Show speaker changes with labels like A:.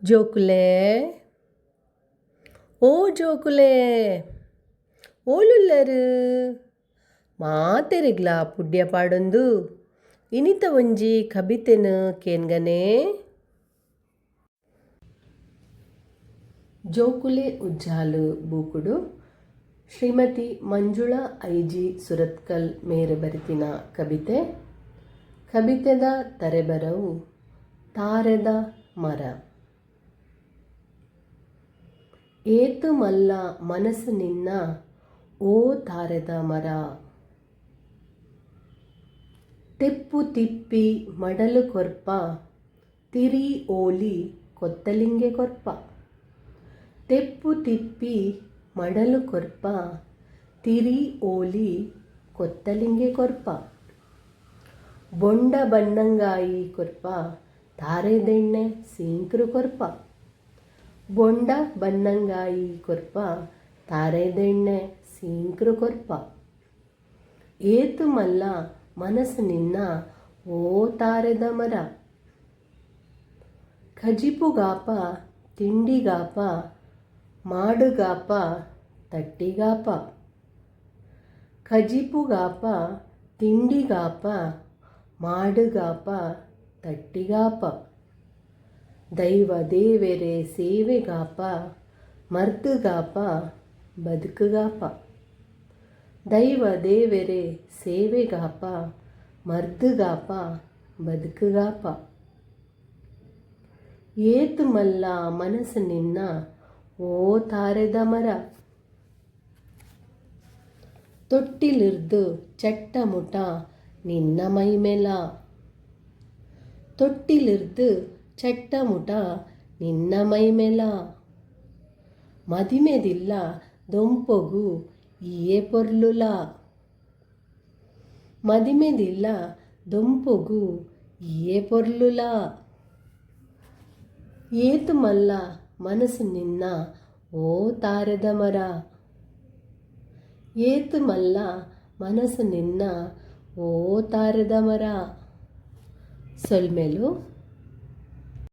A: ಜೋಕುಲೆ ಓ ಜೋಕುಲೆ ಓಲುಲ್ಲರು ಮಾತೆರಿಗ್ಲಾ ಪುಡ್ಯ ಪಾಡೊಂದು ಇನಿತ ಒಂಜಿ ಕಬಿತೆನು ಕೇನ್ಗನೆ. ಜೋಕುಲೆ ಉಜ್ಜಾಲು ಬೂಕುಡು ಶ್ರೀಮತಿ ಮಂಜುಳಾ ಐಜಿ ಸುರತ್ಕಲ್ ಮೇರೆ ಬರೆತಿನ ಕಬಿತೆ. ಕಬಿತೆದ ತರೆಬರವು ತಾರೆದ ಮರ. ಏತು ಮಲ್ಲ ಮನಸ್ಸು ನಿನ್ನ ಓ ತಾರೆದ ಮರ. ತೆಪ್ಪು ತಿಪ್ಪಿ ಮಡಲು ಕೊರ್ಪ ತಿರಿ ಓಲಿ ಕೊತ್ತಲಿಂಗೆ ಕೊರ್ಪ. ತೆಪ್ಪು ತಿಪ್ಪಿ ಮಡಲು ಕೊರ್ಪ ತಿರಿ ಓಲಿ ಕೊತ್ತಲಿಂಗೆ ಕೊರ್ಪ. ಬೊಂಡ ಬನ್ನಂಗಾಯಿ ಕೊರ್ಪ ತಾರೆದೆಣ್ಣೆ ಸೀಂಕ್ರು ಕೊರ್ಪ. ಬೊಂಡ ಬನ್ನಂಗಾಯಿ ಕೊರ್ಪ ತಾರೆದೆಣ್ಣೆ ಸೀಂಕ್ರು ಕೊರ್ಪ. ಏತು ಮಲ್ಲ ಮನಸ್ಸು ನಿನ್ನ ಓ ತಾರೆದ ಮರ. ಖಜಿಪುಗಾಪ ತಿಂಡಿಗಾಪ ಮಾಡುಗಾಪ ತಟ್ಟಿಗಾಪ. ಖಜಿಪುಗಾಪ ತಿಂಡಿಗಾಪ ಮಾಡುಗಾಪ ತಟ್ಟಿಗಾಪ. ದೈವ ದೇವೆರೆ ಸೇವೆಗಾಪ ಮರ್ದುಗಾಪ ಬದುಕುಗಾಪ. ದೈವ ದೇವೆರೆ ಸೇವೆಗಾಪ ಮರ್ದುಗಾಪ ಬದುಕುಗಾಪ. ಏತು ಮಲ್ಲ ಮನಸ್ಸು ನಿನ್ನ ಓ ತಾರೆದ ಮರ. ತೊಟ್ಟಿಲಿರ್ದು ಚಟ್ಟಮುಟ ನಿನ್ನ ಮೈಮೆಲ. ತೊಟ್ಟಿಲಿರ್ದು ಚಟ್ಟಮುಟ ನಿನ್ನ ಮೈಮೆಲ. ಮದಿಮೆದಿಲ್ಲ ದೊಂಪೊಗು ಈಯೆ ಪೊರ್ಲುಲ. ಮದಿಮೆದಿಲ್ಲ ದೊಂಪೊಗು ಈಯೆ ಪೊರ್ಲುಲ. ಏತು ಮಲ್ಲ ಮನಸ್ಸು ನಿನ್ನ ಓ ತಾರೆದ ಮರ. ಏತು ಮಲ್ಲ ಮನಸ್ಸು ನಿನ್ನ ಓ ತಾರೆದ ಮರ. ಸೊಲ್ಮೆಲು